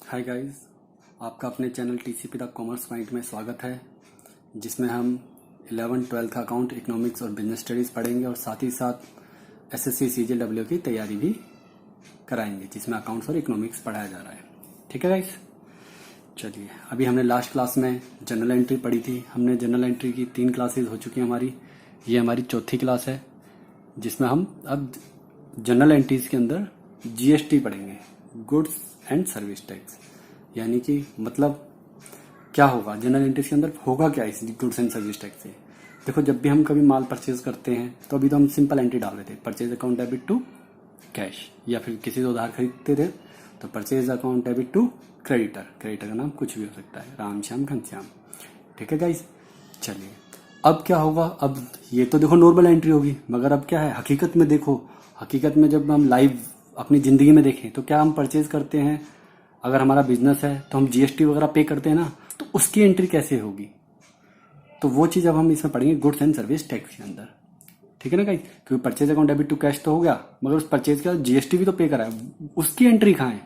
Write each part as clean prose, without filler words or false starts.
Hi guys, आपका अपने channel TCP the commerce point में स्वागत है, जिसमें हम 11 12 का अकाउंट, इकोनॉमिक्स और बिजनेस स्टडीज़ पढ़ेंगे और साथ ही साथ एसएससी सीजीएलडब्ल्यू की तैयारी भी कराएंगे, जिसमें अकाउंट्स और इकोनॉमिक्स पढ़ाया जा रहा है। ठीक है गाइस, चलिए अभी हमने लास्ट क्लास में जनरल एंट्री पढ़ी थी। हमने जनरल एंट्री की 3 क्लासेज हो चुकी हैं हमारी। ये हमारी चौथी क्लास है, जिसमें हम अब जनरल एंट्रीज के अंदर जीएसटी पढ़ेंगे, गुड्स एंड सर्विस टैक्स। यानी कि मतलब क्या होगा जनरल एंट्रीज के अंदर, होगा क्या इस गुड्स एंड सर्विस टैक्स से। देखो, जब भी हम कभी माल परचेज करते हैं तो अभी तो हम सिंपल एंट्री डाल रहे थे, purchase account debit to cash, या फिर किसी से उधार खरीदते थे तो purchase account debit to creditor. Creditor का नाम कुछ भी हो सकता है, राम श्याम घनश्याम। ठीक है गाइस, चलिए अब क्या होगा। अब ये तो देखो नॉर्मल एंट्री होगी, मगर अब क्या है हकीकत में। देखो हकीकत में जब हम लाइव अपनी ज़िंदगी में देखें तो क्या हम परचेज करते हैं, अगर हमारा बिजनेस है तो हम जीएसटी वगैरह पे करते हैं ना, तो उसकी एंट्री कैसे होगी। तो वो चीज़ अब हम इसमें पढ़ेंगे गुड्स एंड सर्विस टैक्स के अंदर। ठीक है ना गाइस, क्योंकि purchase account debit to cash तो हो गया, मगर उस परचेज का जीएसटी भी तो पे करा है, उसकी एंट्री कहाँ है।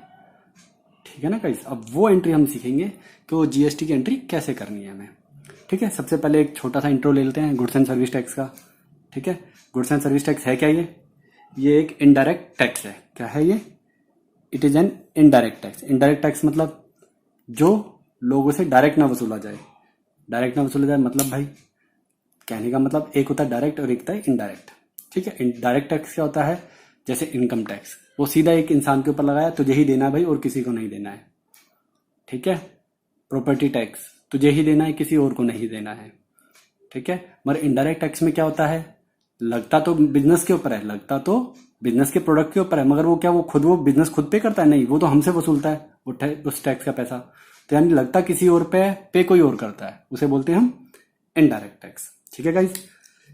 ठीक है ना गाइस, अब वो एंट्री हम सीखेंगे कि वो जीएसटी की एंट्री कैसे करनी है हमें। ठीक है, सबसे पहले एक छोटा सा इंट्रो ले लेते हैं गुड्स एंड सर्विस टैक्स का। ठीक है, गुड्स एंड सर्विस टैक्स है क्या ये एक इनडायरेक्ट टैक्स है। क्या है ये? It is an indirect tax. Indirect tax मतलब जो लोगों से डायरेक्ट ना वसूला जाए। डायरेक्ट ना वसूला जाए मतलब भाई कहने का मतलब एक होता है डायरेक्ट और एक होता है इनडायरेक्ट। ठीक है, डायरेक्ट टैक्स क्या होता है, जैसे इनकम टैक्स, वो सीधा एक इंसान के ऊपर लगाया, तुझे ही देना है भाई और किसी को नहीं देना है। ठीक है, प्रॉपर्टी टैक्स तुझे ही देना है, किसी और को नहीं देना है। ठीक है, मगर इनडायरेक्ट टैक्स में क्या होता है, लगता तो बिजनेस के ऊपर है, लगता तो बिजनेस के प्रोडक्ट के ऊपर है, मगर वो क्या वो बिजनेस खुद पे करता है? नहीं, वो तो हमसे वसूलता है उस टैक्स का पैसा। तो यानी लगता किसी और पे कोई और करता है, उसे बोलते हैं हम इनडायरेक्ट टैक्स। ठीक है गाइस,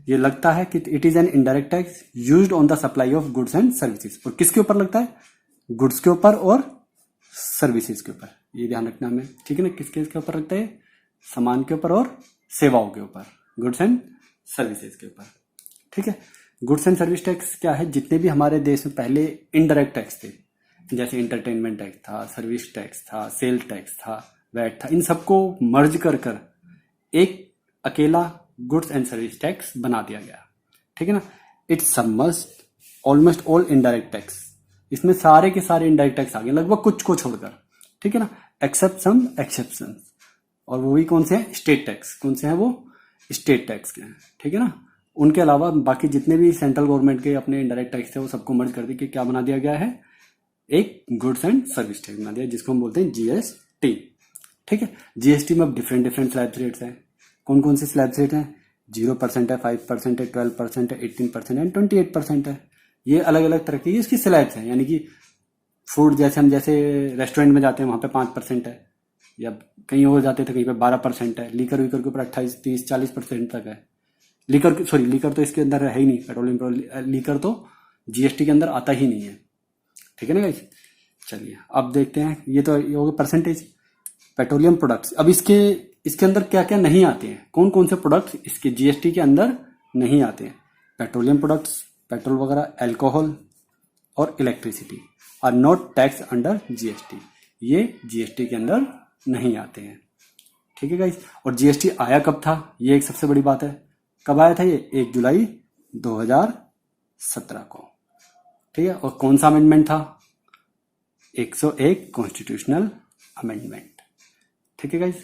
ये लगता है कि it is an indirect tax used on the supply of goods and services. और किसके ऊपर लगता है? गुड्स के ऊपर और सर्विसेज के ऊपर, ये ध्यान रखना हमें। ठीक है ना, किसके ऊपर लगता है? सामान के ऊपर और सेवाओं के ऊपर, गुड्स एंड सर्विसेज के ऊपर। ठीक है, गुड्स एंड सर्विस टैक्स क्या है, जितने भी हमारे देश में पहले इनडायरेक्ट टैक्स थे, जैसे इंटरटेनमेंट टैक्स था, सर्विस टैक्स था, सेल टैक्स था, वैट था, इन सबको मर्ज कर एक अकेला गुड्स एंड सर्विस टैक्स बना दिया गया। ठीक है ना, it's submerged almost all indirect tax. इसमें सारे के सारे इनडायरेक्ट टैक्स आ गए, लगभग कुछ को छोड़कर। ठीक है ना, एक्सेप्ट सम एक्सेप्शन, और वो भी कौन से हैं? State tax. कौन से हैं वो? स्टेट टैक्स के हैं। ठीक है ना, उनके अलावा बाकी जितने भी सेंट्रल गवर्नमेंट के अपने इनडायरेक्ट टैक्स थे वो सबको मर्ज कर के क्या बना दिया गया है? एक गुड्स एंड सर्विस टैक्स बना दिया, जिसको हम बोलते हैं जीएसटी। ठीक है, जीएसटी में अब डिफरेंट स्लैब रेट्स हैं। कौन कौन से स्लैब रेट हैं? 0% है, 5% है, 12% है, 18% है, 28% है। ये अलग अलग तरह की इसकी स्लैब्स हैं। यानी कि फूड जैसे रेस्टोरेंट में जाते हैं वहां पे 5% है, या कहीं और जाते थे कहीं पे 12% है। लीकर वीकर के ऊपर 28, 30, 40% तक है। लीकर तो इसके अंदर है ही नहीं, पेट्रोलियम लीकर तो जीएसटी के अंदर आता ही नहीं है। ठीक है ना गाइस, चलिए अब देखते हैं। ये हो गया परसेंटेज। पेट्रोलियम प्रोडक्ट्स, अब इसके अंदर क्या क्या नहीं आते हैं, कौन कौन से प्रोडक्ट्स इसके जीएसटी के अंदर नहीं आते हैं? पेट्रोलियम प्रोडक्ट्स, पेट्रोल वगैरह, अल्कोहल और electricity are not tax under GST. ये जीएसटी के अंदर नहीं आते हैं। ठीक है गाइस, और जीएसटी आया कब था, ये एक सबसे बड़ी बात है। कब आया था ये? 1 जुलाई 2017 को। ठीक है, और कौन सा अमेंडमेंट था? 101 कॉन्स्टिट्यूशनल अमेंडमेंट। ठीक है गाइस,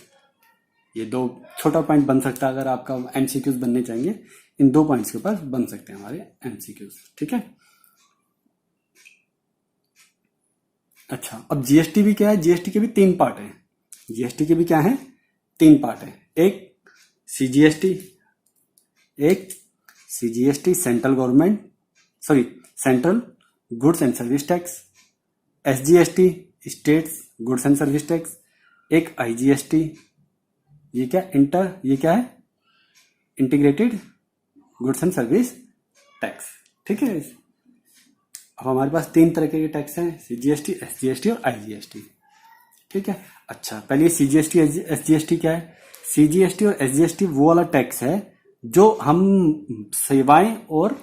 ये 2 छोटा पॉइंट बन सकता है। अगर आपका एमसीक्यूज बनने चाहिए, इन 2 पॉइंट्स के ऊपर बन सकते हैं हमारे एमसीक्यूज। ठीक है, अच्छा अब जीएसटी भी क्या है? जीएसटी के भी 3 पार्ट हैं। जीएसटी के भी क्या है? 3 पार्ट है। एक CGST central goods and service tax, SGST states goods and service tax, एक आईजीएसटी, ये क्या है? Integrated goods and service tax. ठीक है, अब हमारे पास 3 तरह के टैक्स हैं, सीजीएसटी, एसजीएसटी और आईजीएसटी। ठीक है, अच्छा पहले सीजीएसटी एसजीएसटी क्या है? सीजीएसटी और एसजीएसटी वो वाला टैक्स है जो हम सेवाएं और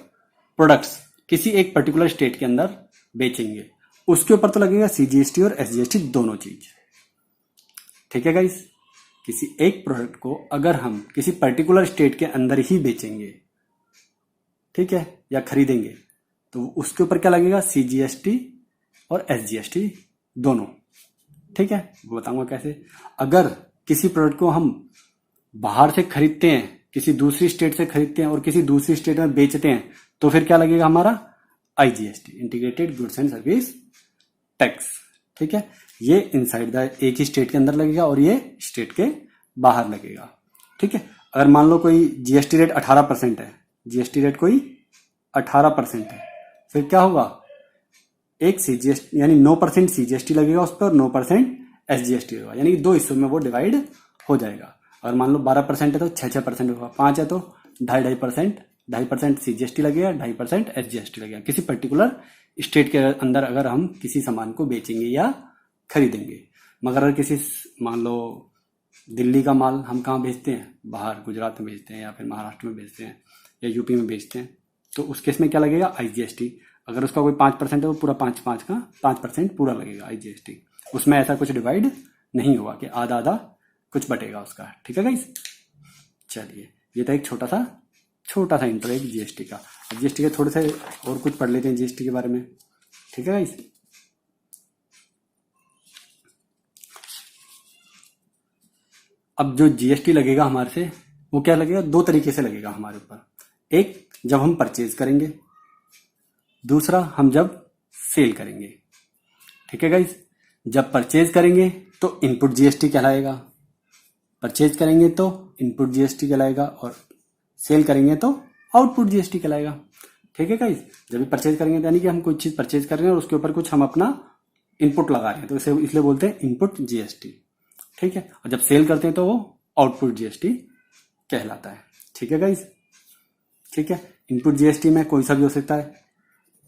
प्रोडक्ट्स किसी एक पर्टिकुलर स्टेट के अंदर बेचेंगे, उसके ऊपर तो लगेगा सीजीएसटी और एसजीएसटी दोनों चीज। ठीक है गाइस। किसी एक प्रोडक्ट को अगर हम किसी पर्टिकुलर स्टेट के अंदर ही बेचेंगे, ठीक है, या खरीदेंगे, तो उसके ऊपर क्या लगेगा, CGST और SGST दोनों। ठीक है, वो बताऊंगा कैसे। अगर किसी प्रोडक्ट को हम बाहर से खरीदते हैं, किसी दूसरी स्टेट से खरीदते हैं और किसी दूसरी स्टेट में बेचते हैं, तो फिर क्या लगेगा हमारा, IGST, integrated goods and service tax. ठीक है, ये इनसाइड द एक ही स्टेट के अंदर लगेगा और ये स्टेट के बाहर लगेगा। ठीक है, अगर मान लो कोई GST रेट 18% है, GST रेट कोई 18% है, फिर क्या होगा, एक CGST यानी 9% CGST लगेगा उस पर और 9% SGST होगा, यानी दो हिस्सों में वो डिवाइड हो जाएगा। अगर मान लो 12% है तो 6% होगा, 5 है तो 2.5% CGST लगेगा, 2.5% SGST लगेगा, किसी पर्टिकुलर स्टेट के अंदर अगर हम किसी सामान को बेचेंगे या खरीदेंगे। मगर अगर किसी, मान लो दिल्ली का माल हम कहाँ बेचते हैं, बाहर गुजरात में बेचते हैं या फिर महाराष्ट्र में बेचते हैं या यूपी में बेचते हैं, तो उस केस में क्या लगेगा, IGST। अगर उसका कोई 5% है वो पूरा 5% पूरा लगेगा IGST। उसमें ऐसा कुछ डिवाइड नहीं हुआ कि आधा आधा कुछ बटेगा उसका। ठीक है गाइस, चलिए ये था एक छोटा सा इंट्रो एक GST का। अब GST के थोड़े से और कुछ पढ़ लेते हैं GST के बारे में। ठीक है गाइस, अब जो GST लगेगा हमारे से, वो क्या लगेगा, दो तरीके से लगेगा हमारे ऊपर। एक जब हम परचेज करेंगे, दूसरा हम जब सेल करेंगे। ठीक है गाइस, जब परचेज करेंगे तो इनपुट GST कहलाएगा, परचेज करेंगे तो इनपुट GST कहलाएगा और सेल करेंगे तो आउटपुट GST कहलाएगा। ठीक है गाइस, जब भी परचेज करेंगे यानी कि हम कोई चीज परचेज कर रहे हैं और उसके ऊपर कुछ हम अपना इनपुट लगा रहे हैं, तो इसे इसलिए बोलते हैं इनपुट GST। ठीक है, और जब सेल करते हैं तो वो आउटपुट GST कहलाता है। ठीक है गाइस, ठीक है, इनपुट GST में कोई सा भी हो सकता है,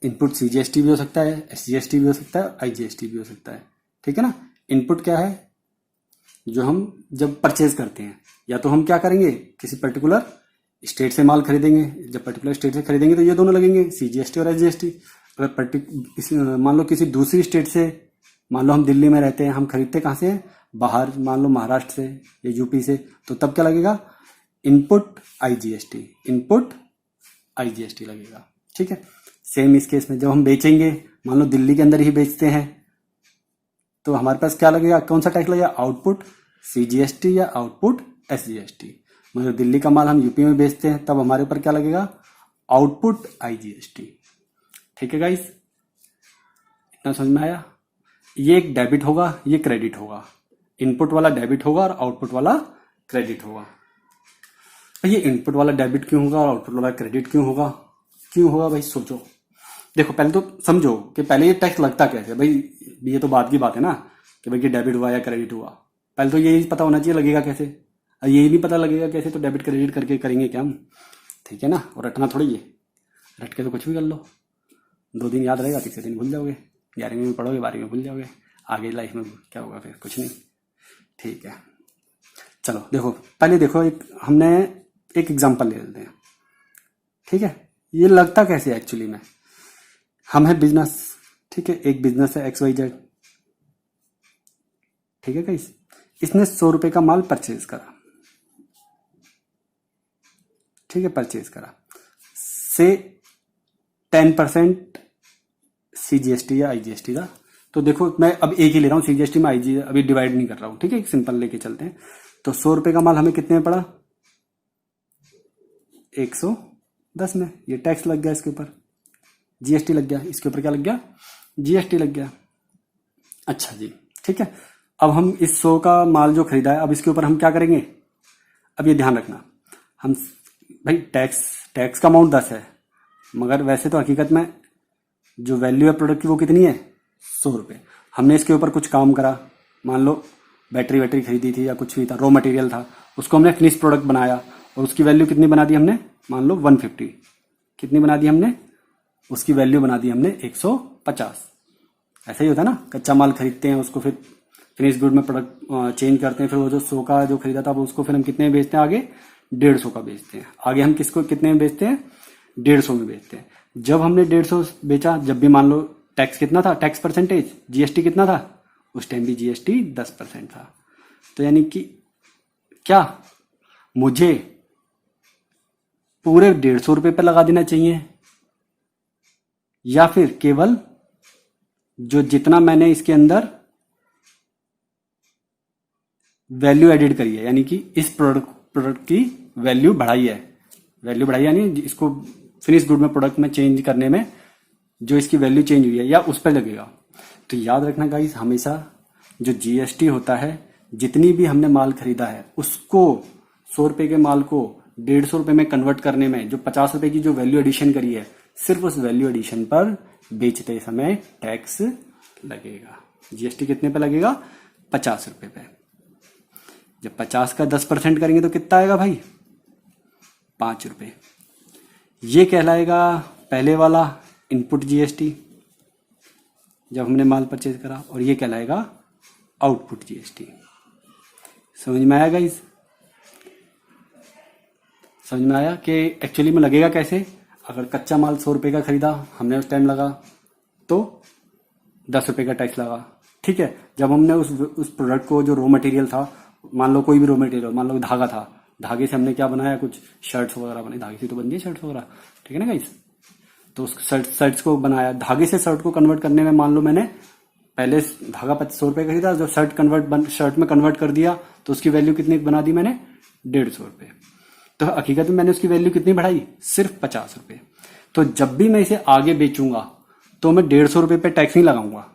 इनपुट CGST भी हो सकता है, SGST भी हो सकता है, IGST भी हो सकता है। ठीक है ना, इनपुट क्या है, जो हम जब परचेज करते हैं, या तो हम क्या करेंगे, किसी पर्टिकुलर स्टेट से माल खरीदेंगे, जब पर्टिकुलर स्टेट से खरीदेंगे तो ये दोनों लगेंगे, CGST और SGST। अगर मान लो किसी दूसरी स्टेट से, मान लो हम दिल्ली में रहते हैं, हम खरीदते कहाँ से हैं, बाहर, मान लो महाराष्ट्र से या यूपी से, तो तब क्या लगेगा, इनपुट IGST लगेगा। ठीक है, सेम इस केस में जब हम बेचेंगे, मान लो दिल्ली के अंदर ही बेचते हैं, तो हमारे पास क्या लगेगा, कौन सा टैक्स लगेगा, आउटपुट CGST या आउटपुट SGST। मतलब दिल्ली का माल हम यूपी में बेचते हैं, तब हमारे ऊपर क्या लगेगा, आउटपुट IGST। ठीक है गाइस, इतना समझ में आया। ये एक डेबिट होगा, ये क्रेडिट होगा, इनपुट वाला डेबिट होगा और आउटपुट वाला क्रेडिट होगा। ये इनपुट वाला डेबिट क्यों होगा और आउटपुट वाला क्रेडिट क्यों होगा भाई, सोचो। देखो पहले तो समझो कि पहले ये टैक्स लगता कैसे भाई, ये तो बाद की बात है ना कि भाई ये डेबिट हुआ या क्रेडिट हुआ। पहले तो यही पता होना चाहिए लगेगा कैसे, और यही नहीं पता लगेगा कैसे तो डेबिट क्रेडिट करके करेंगे क्या हम। ठीक है ना, और रटना थोड़ी है, रट के तो कुछ भी कर लो, 2 दिन याद रहेगा, तीसरे दिन भूल जाओगे, 11वीं में पढ़ोगे 12वीं में भूल जाओगे, आगे लाइफ में क्या होगा फिर, कुछ नहीं। ठीक है, चलो देखो, पहले देखो हमने एक एग्जांपल ले लेते हैं। ठीक है, ये लगता कैसे एक्चुअली में, हम है बिजनेस, ठीक है, एक बिजनेस है XYZ। ठीक है गाइस, इसने 100 रुपए का माल परचेज करा, ठीक है, परचेज करा से 10% CGST या IGST का। तो देखो मैं अब एक ही ले रहा हूँ, CGST में IG अभी डिवाइड नहीं कर रहा हूँ। ठीक है, एक सिंपल लेके चलते हैं। तो 100 रुपए का माल हमें कितने में पड़ा, 110 में। ये टैक्स लग गया, इसके ऊपर GST लग गया, इसके ऊपर क्या लग गया, GST लग गया। अच्छा जी, ठीक है, अब हम इस 100 का माल जो खरीदा है, अब इसके ऊपर हम क्या करेंगे, अब ये ध्यान रखना, हम भाई टैक्स का अमाउंट 10 है, मगर वैसे तो हकीकत में जो वैल्यू है प्रोडक्ट की वो कितनी है, 100 रुपये। हमने इसके ऊपर कुछ काम करा, मान लो बैटरी खरीदी थी या कुछ भी था, रॉ मटेरियल था, उसको हमने फिनिश प्रोडक्ट बनाया और उसकी वैल्यू कितनी बना दी हमने, मान लो 150, कितनी बना दी हमने, उसकी वैल्यू बना दी हमने 150। ऐसा ही होता है ना, कच्चा माल खरीदते हैं, उसको फिर फिनिश गुड में प्रोडक्ट चेंज करते हैं, फिर वो जो 100 का जो खरीदा था वो उसको फिर हम कितने में बेचते हैं, आगे 150 का बेचते हैं। आगे हम किसको कितने में बेचते हैं, 150 में बेचते हैं। जब हमने 150 बेचा, जब भी मान लो टैक्स कितना था, टैक्स परसेंटेज GST कितना था, उस टाइम भी GST 10% था। तो यानी कि क्या मुझे पूरे 150 रुपये पे लगा देना चाहिए, या फिर केवल जो जितना मैंने इसके अंदर वैल्यू एडिड करी है, यानी कि इस प्रोडक्ट की वैल्यू बढ़ाई है, वैल्यू बढ़ाई यानी इसको फिनिश गुड में प्रोडक्ट में चेंज करने में जो इसकी वैल्यू चेंज हुई है, या उस पर लगेगा। तो याद रखना गाइस, हमेशा जो जीएसटी होता है, जितनी भी हमने माल खरीदा है उसको 100 रुपए के माल को 150 रुपए में कन्वर्ट करने में जो 50 रुपए की जो वैल्यू एडिशन करी है, सिर्फ उस वैल्यू एडिशन पर बेचते समय टैक्स लगेगा। जीएसटी कितने पे लगेगा? 50 रुपए पे। जब 50 का 10% करेंगे तो कितना आएगा भाई? 5 रुपए। ये कहलाएगा पहले वाला इनपुट जीएसटी जब हमने माल परचेज करा, और ये कहलाएगा आउटपुट जीएसटी। समझ में आया गाइस? समझ में आया कि एक्चुअली में लगेगा कैसे? अगर कच्चा माल 100 रुपए का खरीदा हमने, उस टाइम लगा तो 10 रुपए का टैक्स लगा। ठीक है, जब हमने उस प्रोडक्ट को, जो रॉ मटेरियल था, मान लो कोई भी रॉ मटेरियल, मान लो धागा था, धागे से हमने क्या बनाया, कुछ शर्ट्स वगैरह बने, धागे से तो बन गई शर्ट्स वगैरह, ठीक है ना गाइस? तो उस शर्ट्स को बनाया, धागे से शर्ट को कन्वर्ट करने में मान लो मैंने पहले धागा 100 रुपए का खरीदा, जो शर्ट में कन्वर्ट कर दिया, तो उसकी वैल्यू कितनी बना दी मैंने? 150 रुपए। तो हकीकत में मैंने उसकी वैल्यू कितनी बढ़ाई? सिर्फ 50 रुपए। तो जब भी मैं इसे आगे बेचूंगा तो मैं 150 रुपए पे टैक्स नहीं लगाऊंगा,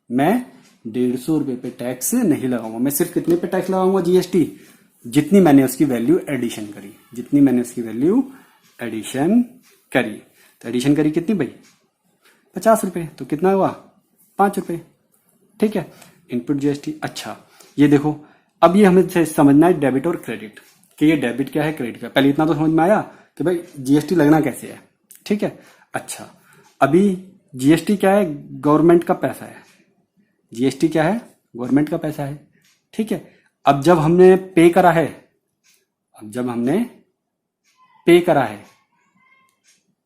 मैं 150 रुपए पे टैक्स नहीं लगाऊंगा, मैं सिर्फ कितने पे टैक्स लगाऊंगा? जीएसटी, जितनी मैंने उसकी वैल्यू एडिशन करी, जितनी मैंने उसकी वैल्यू एडिशन करी। तो एडिशन करी कितनी भाई? 50 रुपए। तो कितना हुआ? 5 रुपए। ठीक है, इनपुट जीएसटी। अच्छा, ये देखो, अब ये हमें समझना है डेबिट और क्रेडिट, कि ये डेबिट क्या है, क्रेडिट क्या है। पहले इतना तो समझ में आया कि भाई जीएसटी लगना कैसे है। ठीक है, अच्छा, अभी जीएसटी क्या है? गवर्नमेंट का पैसा है। जीएसटी क्या है? गवर्नमेंट का पैसा है। ठीक है, अब जब हमने पे करा है,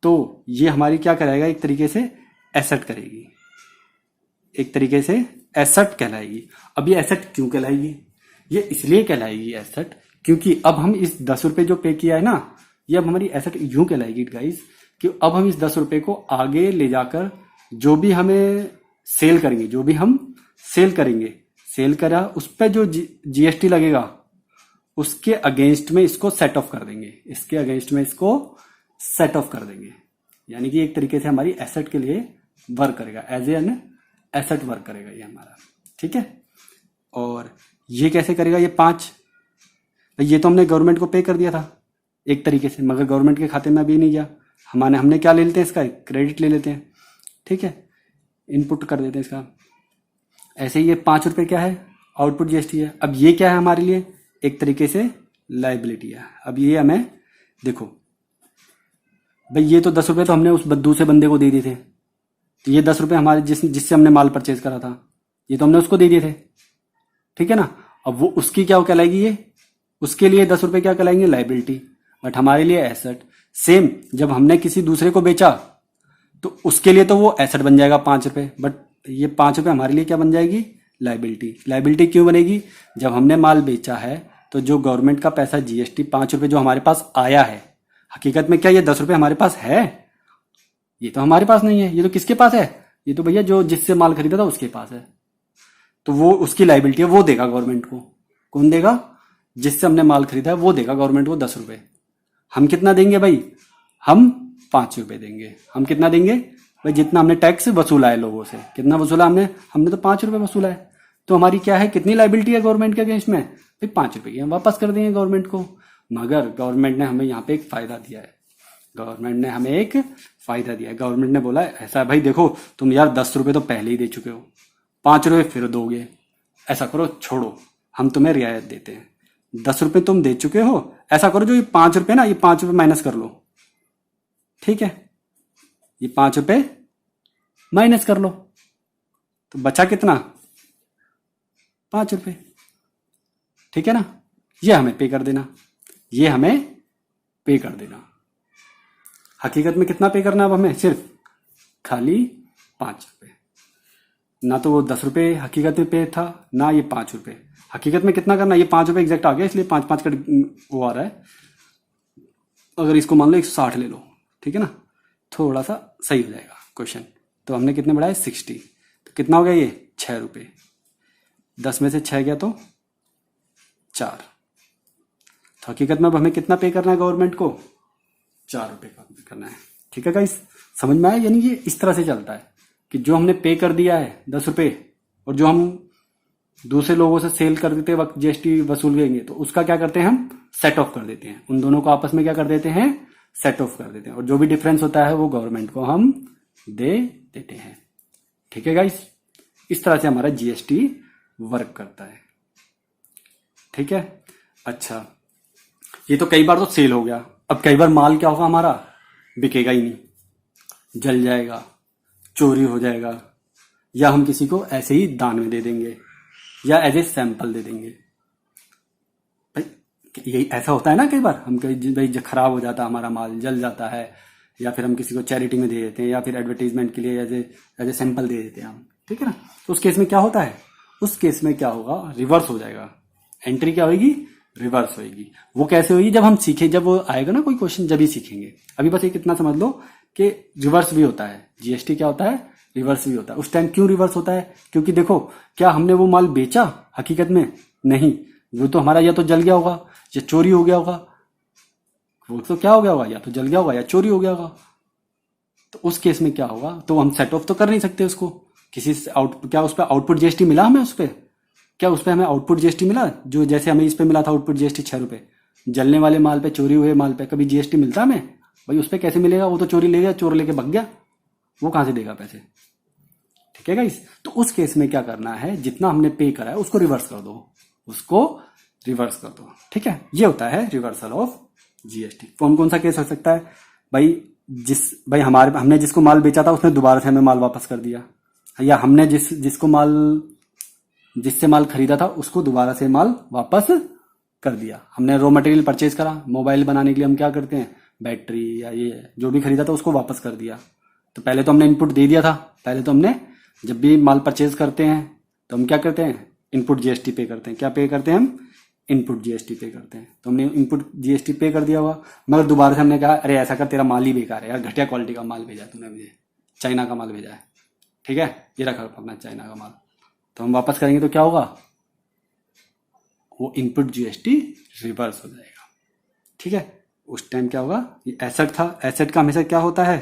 तो ये हमारी क्या कराएगा? एक तरीके से एसेट करेगी, एक तरीके से एसेट कहलाएगी। अब ये एसेट क्यों कहलाएगी? ये इसलिए कहलाएगी एसेट क्योंकि अब हम इस 10 रुपए जो पे किया है ना, ये अब हमारी एसेट यूं कहलाएगी गाइस, कि अब हम इस 10 रुपए को आगे ले जाकर जो भी हमें सेल करेंगे, जो भी हम सेल करेंगे, सेल करा उस पर जो जीएसटी लगेगा, उसके अगेंस्ट में इसको सेट ऑफ कर देंगे, इसके अगेंस्ट में इसको सेट ऑफ कर देंगे। यानी कि एक तरीके से हमारी एसेट के लिए वर्क करेगा, एज एन एसेट वर्क करेगा ये हमारा। ठीक है, और ये कैसे करेगा? ये 5, ये तो हमने गवर्नमेंट को पे कर दिया था एक तरीके से, मगर गवर्नमेंट के खाते में अभी नहीं गया। हमने क्या ले लेते हैं? इसका क्रेडिट ले लेते हैं। ठीक है, इनपुट कर देते हैं इसका। ऐसे ही ये 5 रुपए क्या है? आउटपुट जीएसटी है। अब ये क्या है हमारे लिए? एक तरीके से लाइबिलिटी है। अब ये हमें देखो भाई, ये तो 10 रुपए तो हमने उस दूसरे बंदे को दे दिए थे, तो ये 10 रुपए हमारे जिससे हमने माल परचेज करा था, ये तो हमने उसको दे दिए थे। ठीक है ना, अब वो उसकी क्या कहलाएगी? ये उसके लिए 10 रुपए क्या कहलाएंगे? लाइबिलिटी, बट हमारे लिए एसेट। सेम, जब हमने किसी दूसरे को बेचा तो उसके लिए तो वो एसेट बन जाएगा 5 रुपए, बट ये 5 रुपए हमारे लिए क्या बन जाएगी? लाइबिलिटी। लाइबिलिटी क्यों बनेगी? जब हमने माल बेचा है तो जो गवर्नमेंट का पैसा जीएसटी 5 रुपए जो हमारे पास आया है, हकीकत में क्या ये 10 रुपए हमारे पास है? ये तो हमारे पास नहीं है, ये तो किसके पास है? ये तो भैया जो जिससे माल खरीदा था उसके पास है। तो वो उसकी लाइबिलिटी है, वो देगा गवर्नमेंट को। कौन देगा? जिससे हमने माल खरीदा है वो देगा गवर्नमेंट को 10 रुपए। हम कितना देंगे भाई? हम 5 रुपए देंगे। हम कितना देंगे भाई? जितना हमने टैक्स वसूला है लोगों से, कितना वसूला हमने तो 5 रुपए वसूला है। तो हमारी क्या है, कितनी लाइबिलिटी है गवर्नमेंट के अगेंस्ट में भाई? 5 रुपए की हम वापस कर देंगे गवर्नमेंट को। मगर गवर्नमेंट ने हमें यहाँ पे एक फायदा दिया है, गवर्नमेंट ने बोला ऐसा भाई देखो, तुम यार 10 रुपए तो पहले ही दे चुके हो, 5 रुपए फिर दोगे, ऐसा करो, छोड़ो, हम तुम्हें रियायत देते हैं। 10 रुपए तुम दे चुके हो, ऐसा करो जो ये 5 रुपए ना, ये 5 रुपए माइनस कर लो। ठीक है, ये 5 रुपए माइनस कर लो, तो बचा कितना? 5 रुपए। ठीक है ना, ये हमें पे कर देना, हकीकत में कितना पे करना? अब हमें सिर्फ खाली 5 रुपए, ना तो वो 10 रुपये हकीकत में पे था, ना ये 5 रुपये। हकीकत में कितना करना, ये 5 रुपये एग्जैक्ट आ गया, इसलिए 5 5 का वो आ रहा है। अगर इसको मान लो 160 ले लो, ठीक है ना, थोड़ा सा सही हो जाएगा क्वेश्चन। तो हमने कितने बढ़ाए 60, तो कितना हो गया ये 6 रुपये। 10 में से 6 गया तो 4। तो हकीकत में अब हमें कितना पे करना है गवर्नमेंट को, 4 रुपये का करना है। ठीक है गाइस, समझ में आया? यानी ये इस तरह से चलता है कि जो हमने पे कर दिया है 10 रुपये, और जो हम दूसरे लोगों से सेल कर देते वक्त जीएसटी वसूल लेंगे, तो उसका क्या करते हैं हम सेट ऑफ कर देते हैं। उन दोनों को आपस में क्या कर देते हैं, सेट ऑफ कर देते हैं, और जो भी डिफरेंस होता है वो गवर्नमेंट को हम दे देते हैं। ठीक है गाइस, इस तरह से हमारा जीएसटी वर्क करता है। ठीक है, अच्छा, ये तो कई बार तो सेल हो गया। अब कई बार माल क्या होगा, हमारा बिकेगा ही नहीं, जल जाएगा, चोरी हो जाएगा, या हम किसी को ऐसे ही दान में दे देंगे, या एज ए सैंपल दे देंगे। भाई यही ऐसा होता है ना, कई बार हम कहीं भाई खराब हो जाता है हमारा माल, जल जाता है, या फिर हम किसी को चैरिटी में दे देते हैं, या फिर एडवर्टीजमेंट के लिए एज ए सैंपल दे देते हैं हम। ठीक है ना, तो उस केस में क्या होता है, उस केस में क्या होगा, रिवर्स हो जाएगा। एंट्री क्या होगी, रिवर्स होगी। वो कैसे होगी, जब हम सीखें, जब वो आएगा ना कोई क्वेश्चन, जब ही सीखेंगे। अभी बस ये कितना समझ लो कि रिवर्स भी होता है, जीएसटी क्या होता है, रिवर्स भी होता है। उस टाइम क्यों रिवर्स होता है, क्योंकि देखो, क्या हमने वो माल बेचा हकीकत में, नहीं, वो तो हमारा या तो जल गया होगा या चोरी हो गया होगा। वो तो क्या हो गया होगा, या तो जल गया होगा या चोरी हो गया होगा। तो उस केस में क्या होगा, तो हम सेट ऑफ तो कर नहीं सकते उसको किसी से क्या उस पर आउटपुट जीएसटी मिला हमें, उस पर क्या उस पर हमें आउटपुट जीएसटी मिला, जो जैसे हमें इस पे मिला था आउटपुट जीएसटी 6 रुपये। जलने वाले माल पे, चोरी हुए माल पे कभी जीएसटी मिलता हमें? भाई उस पर कैसे मिलेगा, वो तो चोरी ले गया, चोर लेके भग गया, वो कहां से देगा पैसे। ठीक है गाइस, तो उस केस में क्या करना है, जितना हमने पे करा है उसको रिवर्स कर दो, उसको रिवर्स कर दो। ठीक है, ये होता है रिवर्सल ऑफ जीएसटी। कौन कौन सा केस हो सकता है भाई, हमने जिसको माल बेचा था उसने दोबारा से हमें माल वापस कर दिया, या हमने जिससे माल खरीदा था उसको दोबारा से माल वापस कर दिया। हमने रॉ मटेरियल परचेज करा मोबाइल बनाने के लिए, हम क्या करते हैं, बैटरी या ये जो भी खरीदा था उसको वापस कर दिया। तो पहले तो हमने इनपुट दे दिया था, पहले तो हमने जब भी माल परचेज करते हैं तो हम क्या करते हैं, इनपुट जीएसटी पे करते हैं। क्या पे करते हैं हम, इनपुट जीएसटी पे करते हैं। तो हमने इनपुट जीएसटी पे कर दिया हुआ, मगर दोबारा से हमने कहा अरे ऐसा कर, तेरा माल ही बेकार है यार, घटिया क्वालिटी का माल भेजा है तूने मुझे, चाइना का माल भेजा है, ठीक है, ये रखा अपना चाइना का माल, तो हम वापस करेंगे तो क्या होगा, वो इनपुट जीएसटी रिवर्स हो जाएगा। ठीक है, उस टाइम क्या होगा, ये एसेट था, एसेट का हमेशा क्या होता है,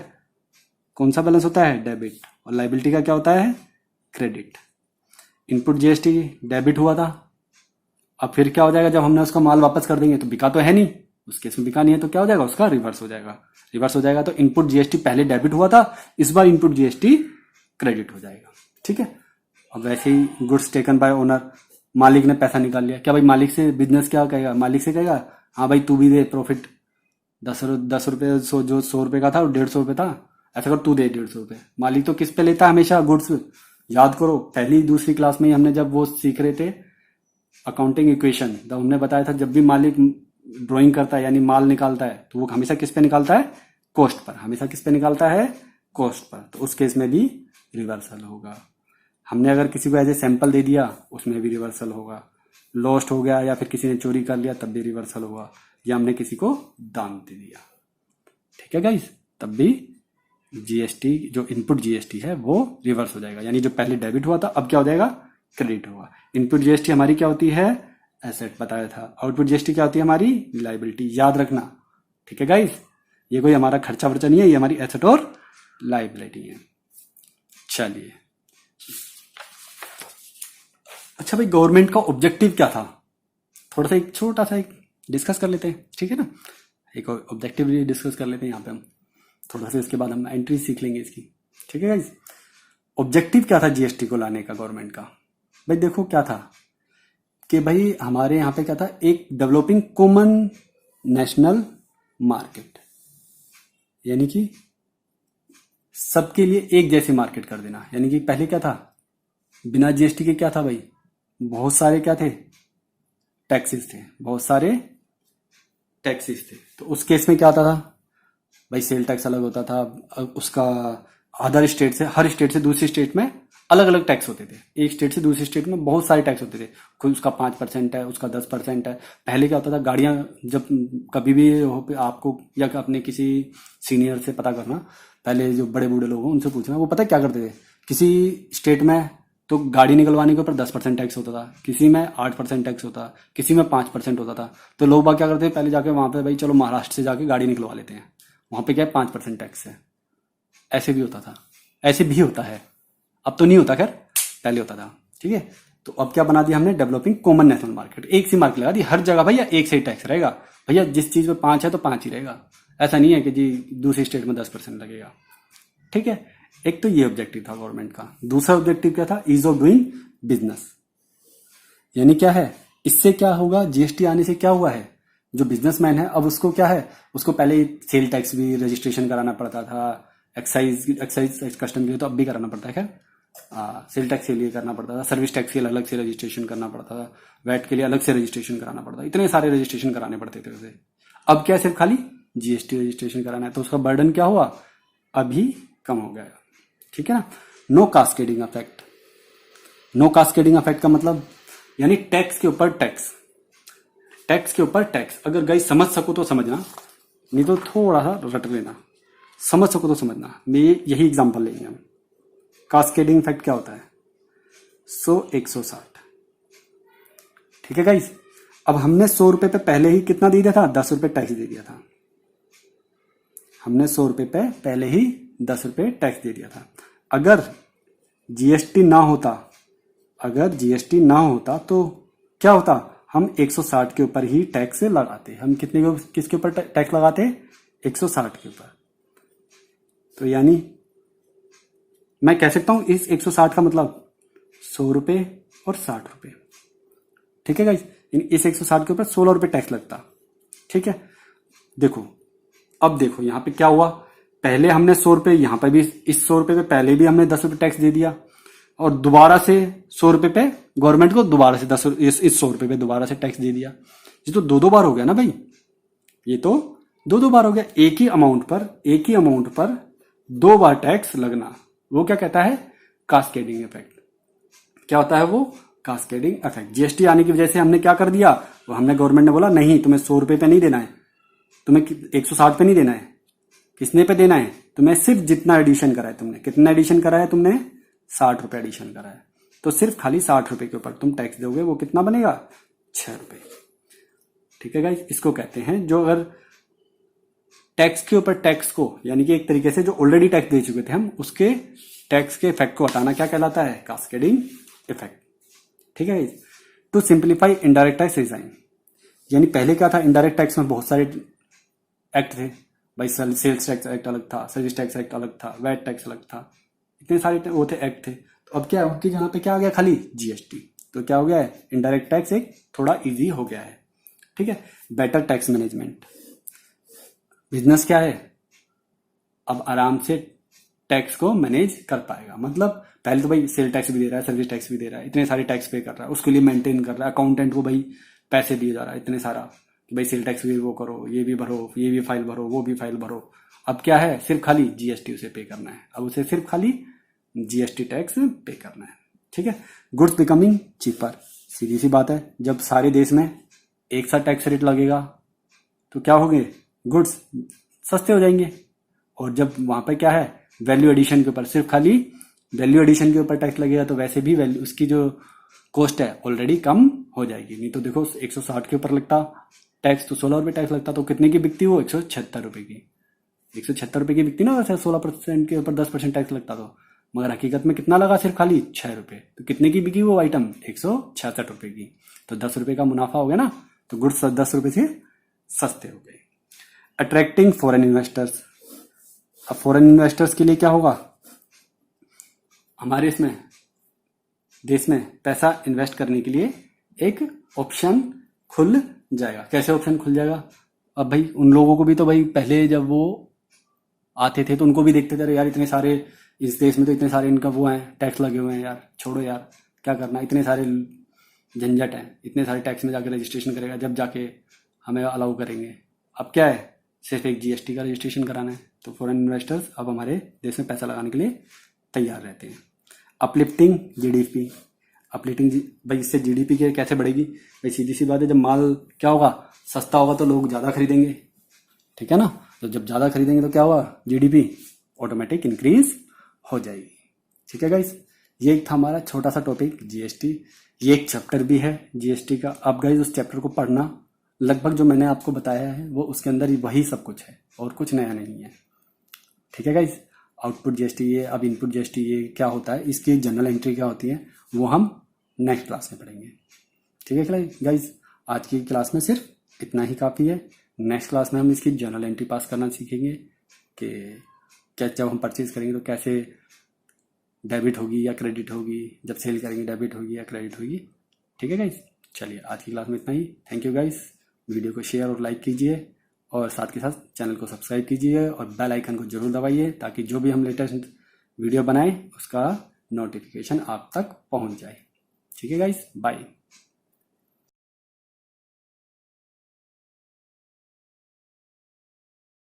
कौन सा बैलेंस होता है, डेबिट, और लायबिलिटी का क्या होता है, क्रेडिट। इनपुट जीएसटी डेबिट हुआ था, अब फिर क्या हो जाएगा, जब हमने उसका माल वापस कर देंगे तो बिका तो है नहीं, उस केस में बिका नहीं है, तो क्या हो जाएगा, उसका रिवर्स हो जाएगा। रिवर्स हो जाएगा तो इनपुट जीएसटी पहले डेबिट हुआ था, इस बार इनपुट जीएसटी क्रेडिट हो जाएगा। ठीक है, अब वैसे ही गुड्स टेकन बाय ओनर, मालिक ने पैसा निकाल लिया, क्या भाई मालिक से बिजनेस क्या कहेगा, मालिक से कहेगा हाँ भाई तू भी दे प्रॉफिट, 10 रुपये, जो 100 रुपये का था वो 150 रुपये था, ऐसा कर तू दे 150 रुपये। मालिक तो किस पे लेता है हमेशा, गुड्स। याद करो पहली दूसरी क्लास में ही हमने जब वो सीख रहे थे अकाउंटिंग इक्वेशन, तब हमने बताया था जब भी मालिक ड्राइंग करता है यानी माल निकालता है तो वो हमेशा किस पे निकालता है, कॉस्ट पर, हमेशा किस पे निकालता है, कॉस्ट पर। तो उस केस में भी रिवर्सल होगा। हमने अगर किसी को एज ए सैंपल दे दिया उसमें भी रिवर्सल होगा, लॉस्ट हो गया या फिर किसी ने चोरी कर लिया तब भी रिवर्सल होगा, या हमने किसी को दान दे दिया। ठीक है गाइस, तब भी जीएसटी जो इनपुट जीएसटी है वो रिवर्स हो जाएगा, यानी जो पहले डेबिट हुआ था अब क्या हो जाएगा, क्रेडिट होगा। इनपुट जीएसटी हमारी क्या होती है, एसेट बताया था, आउटपुट जीएसटी क्या होती है हमारी, लायबिलिटी, याद रखना। ठीक है गाइस, ये कोई हमारा खर्चा वर्चा नहीं है, ये हमारी एसेट और लायबिलिटी है। चलिए, अच्छा भाई गवर्नमेंट का ऑब्जेक्टिव क्या था, थोड़ा सा एक छोटा सा एक डिस्कस कर लेते हैं। ठीक है ना, एक ऑब्जेक्टिव डिस्कस कर लेते हैं यहाँ पे हम थोड़ा सा, इसके बाद हम एंट्री सीख लेंगे इसकी। ठीक है गाइस, ऑब्जेक्टिव क्या था जीएसटी को लाने का गवर्नमेंट का, भाई देखो क्या था कि भाई हमारे यहाँ पे क्या था, एक डेवलपिंग कॉमन नेशनल मार्केट, यानी कि सबके लिए एक जैसी मार्केट कर देना। यानी कि पहले क्या था, बिना जीएसटी के क्या था भाई, बहुत सारे क्या थे, टैक्सेस थे, बहुत सारे टैक्सेस थे। तो उस केस में क्या आता था भाई, सेल टैक्स अलग होता था, उसका अदर स्टेट से, हर स्टेट से दूसरी स्टेट में अलग अलग टैक्स होते थे, एक स्टेट से दूसरी स्टेट में बहुत सारे टैक्स होते थे। कोई उसका 5% है, उसका 10% है। पहले क्या होता था, गाड़ियां जब कभी भी हो आपको या अपने किसी सीनियर से पता करना, पहले जो बड़े बूढ़े लोग हैं उनसे पूछना, वो पता है क्या करते थे, किसी स्टेट में तो गाड़ी निकलवाने के ऊपर 10% टैक्स होता था, किसी में 8% टैक्स होता, किसी में 5% होता था। तो लोग बाग क्या करते थे, पहले जाके वहां पे भाई चलो महाराष्ट्र से जाके गाड़ी निकलवा लेते हैं, वहां पे क्या है 5% टैक्स है। ऐसे भी होता था, ऐसे भी होता है, अब तो नहीं होता, खैर पहले होता था। ठीक है, तो अब क्या बना दिया हमने, डेवलपिंग कॉमन नेशनल मार्केट, एक सी मार्केट लगा दी, हर जगह भैया एक से ही टैक्स रहेगा। भैया जिस चीज में 5 है तो 5 ही रहेगा, ऐसा नहीं है कि जी दूसरी स्टेट में 10% लगेगा। ठीक है, एक तो ये ऑब्जेक्टिव था गवर्नमेंट का। दूसरा ऑब्जेक्टिव क्या था, ईज ऑफ डूइंग बिजनेस, यानी क्या है, इससे क्या होगा, जीएसटी आने से क्या हुआ है, जो बिजनेसमैन है अब उसको क्या है, उसको पहले सेल टैक्स भी रजिस्ट्रेशन कराना पड़ता था, एक्साइज कस्टम के लिए तो अब भी कराना पड़ता है, खैर सेल टैक्स के लिए करना पड़ता था, सर्विस टैक्स के लिए अलग से रजिस्ट्रेशन करना पड़ता था, वैट के लिए अलग से रजिस्ट्रेशन कराना पड़ता था, इतने सारे रजिस्ट्रेशन कराने पड़ते थे उसे। अब क्या है, सिर्फ खाली जीएसटी रजिस्ट्रेशन कराना है, तो उसका बर्डन क्या हुआ, अभी कम हो गया। ठीक है ना। No cascading effect, no cascading effect का मतलब यानी टैक्स के ऊपर टैक्स, टैक्स के ऊपर टैक्स। अगर गाइस समझ सको तो समझना, नहीं तो थोड़ा सा रट लेना, समझ सको तो समझना। मैं यही एग्जांपल लेंगे हम। कास्केडिंग इफेक्ट क्या होता है, 100 160। ठीक है गाइस, अब हमने 100 रुपए पे पहले ही कितना दे दिया था, 10 रुपए टैक्स दे दिया था। हमने 100 रुपए पे पहले ही 10 रुपए टैक्स दे दिया था। अगर जीएसटी ना होता, अगर जीएसटी ना होता तो क्या होता, हम 160 के ऊपर ही टैक्स लगाते। हम कितने को, किसके ऊपर टैक्स लगाते, 160 के ऊपर। तो यानी मैं कह सकता हूं इस 160 का मतलब 100 रुपए और 60 रुपए। ठीक है गाइस, इस 160 के ऊपर 16 रुपए टैक्स लगता। ठीक है, देखो अब देखो यहां पे क्या हुआ, पहले हमने 100 रुपए, यहां पर भी इस 100 रुपए पे पहले भी हमने 10 रुपए टैक्स दे दिया, और दोबारा से 100 रुपए पे गवर्नमेंट को दोबारा से 10 इस 100 रुपए पे दोबारा से टैक्स दे दिया। ये तो दो बार हो गया ना भाई, ये तो दो बार हो गया। एक ही अमाउंट पर 2 बार टैक्स लगना, वो क्या कहता है, कास्केडिंग इफेक्ट। क्या होता है वो, कास्केडिंग इफेक्ट। जीएसटी आने की वजह से हमने क्या कर दिया, वो हमने गवर्नमेंट ने बोला नहीं तुम्हें 100 रुपए पे नहीं देना है, तुम्हें 160 पे नहीं देना है, किसने पे देना है, तुम्हें सिर्फ जितना एडिशन करा है तुमने, कितना एडिशन करा है तुमने, 60 रुपए एडिशन करा है, तो सिर्फ खाली 60 रुपए के ऊपर तुम टैक्स दोगे, वो कितना बनेगा, 6 रुपए। ठीक है गाइस, इसको कहते हैं, जो अगर टैक्स के ऊपर टैक्स को, यानी कि एक तरीके से जो ऑलरेडी टैक्स दे चुके थे हम, उसके टैक्स के इफेक्ट को हटाना क्या कहलाता है, कास्केडिंग इफेक्ट। ठीक है, to simplify indirect tax design, यानी पहले क्या था, इनडायरेक्ट टैक्स में बहुत सारे एक्ट थे भाई, सेल्स टैक्स एक्ट अलग था, सर्विस टैक्स एक्ट अलग था, वैट टैक्स अलग था, इतने सारे वो थे एक्ट थे। तो अब क्या है, उनकी जहां पे क्या आ गया, खाली जीएसटी, तो क्या हो गया है, इनडायरेक्ट टैक्स एक थोड़ा इजी हो गया है। ठीक है, बेटर टैक्स मैनेजमेंट, बिजनेस क्या है, अब आराम से टैक्स को मैनेज कर पाएगा। मतलब पहले तो भाई सेल टैक्स भी दे रहा है, सर्विस टैक्स भी दे रहा है, इतने सारे टैक्स पे कर रहा है, उसके लिए मेंटेन कर रहा है, अकाउंटेंट को भाई पैसे दिए जा रहा है इतने सारा कि भाई सेल टैक्स भी वो करो, ये भी भरो, ये भी फाइल भरो, वो भी फाइल भरो। अब क्या है, सिर्फ खाली जीएसटी उसे पे करना है, अब उसे सिर्फ खाली जीएसटी टैक्स पे करना है। ठीक है, गुड्स बिकमिंग चीपर, सीधी सी बात है, जब सारे देश में एक साथ टैक्स रेट लगेगा तो क्या होंगे, गुड्स सस्ते हो जाएंगे। और जब वहां पर क्या है, वैल्यू एडिशन के ऊपर सिर्फ खाली वैल्यू एडिशन के ऊपर टैक्स लगेगा, तो वैसे भी वैल्यू उसकी जो कॉस्ट है ऑलरेडी कम हो जाएगी। नहीं तो देखो 160 के ऊपर लगता टैक्स तो 16 रुपए टैक्स लगता, तो कितने की बिकती वो, 176 रुपए की, 176 रुपए की बिकती ना, वैसे 16% के ऊपर 10% टैक्स लगता तो, मगर हकीकत में कितना लगा, सिर्फ खाली 6 रुपए। तो कितने की बिकी वो आइटम, 166 रुपए की, तो 10 रुपए का मुनाफा हो गया ना, तो गुड्स 10 रुपए से सस्ते हो गए। अट्रैक्टिंग फॉरेन इन्वेस्टर्स, अब फॉरेन इन्वेस्टर्स के लिए क्या होगा, हमारे इसमें देश में पैसा इन्वेस्ट करने के लिए एक ऑप्शन खुल जाएगा। कैसे ऑप्शन खुल जाएगा, अब भाई उन लोगों को भी तो भाई पहले जब वो आते थे तो उनको भी देखते थे, अरे यार इतने सारे इस देश में तो इतने सारे इनका वो हैं, टैक्स लगे हुए हैं, यार छोड़ो यार क्या करना, इतने सारे झंझट हैं, इतने सारे टैक्स में जाके रजिस्ट्रेशन करेगा जब जाके हमें अलाउ करेंगे। अब क्या है, सिर्फ एक जीएसटी का रजिस्ट्रेशन कराना है, तो फॉरेन इन्वेस्टर्स अब हमारे देश में पैसा लगाने के लिए तैयार रहते हैं। अपलिफ्टिंग जीडीपी, अपलिफ्टिंग भाई इससे जीडीपी कैसे बढ़ेगी भाई? सीधी सी बात है, जब माल क्या होगा, सस्ता होगा तो लोग ज़्यादा खरीदेंगे, ठीक है ना। तो जब ज़्यादा खरीदेंगे तो क्या होगा, जीडीपी ऑटोमेटिक इंक्रीज हो जाएगी। ठीक है गाइस, ये एक था हमारा छोटा सा टॉपिक जीएसटी। ये एक चैप्टर भी है जीएसटी का। आप गाइस उस चैप्टर को पढ़ना, लगभग जो मैंने आपको बताया है वो उसके अंदर ही वही सब कुछ है और कुछ नया नहीं है। ठीक है गाइस, आउटपुट जीएसटी ये, अब इनपुट जीएसटी ये क्या होता है, इसकी जनरल एंट्री क्या होती है, वो हम नेक्स्ट क्लास में पढ़ेंगे। ठीक है गाइस, आज की क्लास में सिर्फ इतना ही काफ़ी है। नेक्स्ट क्लास में हम इसकी जनरल एंट्री पास करना सीखेंगे कि क्या जब हम परचेज करेंगे तो कैसे डेबिट होगी या क्रेडिट होगी, जब सेल करेंगे डेबिट होगी या क्रेडिट होगी। ठीक है गाइस, चलिए आज की क्लास में इतना ही। थैंक यू गाइस, वीडियो को शेयर और लाइक कीजिए और साथ के साथ चैनल को सब्सक्राइब कीजिए और बेल आइकन को जरूर दबाइए ताकि जो भी हम लेटेस्ट वीडियो बनाएं उसका नोटिफिकेशन आप तक पहुंच जाए। ठीक है गाइस, बाय।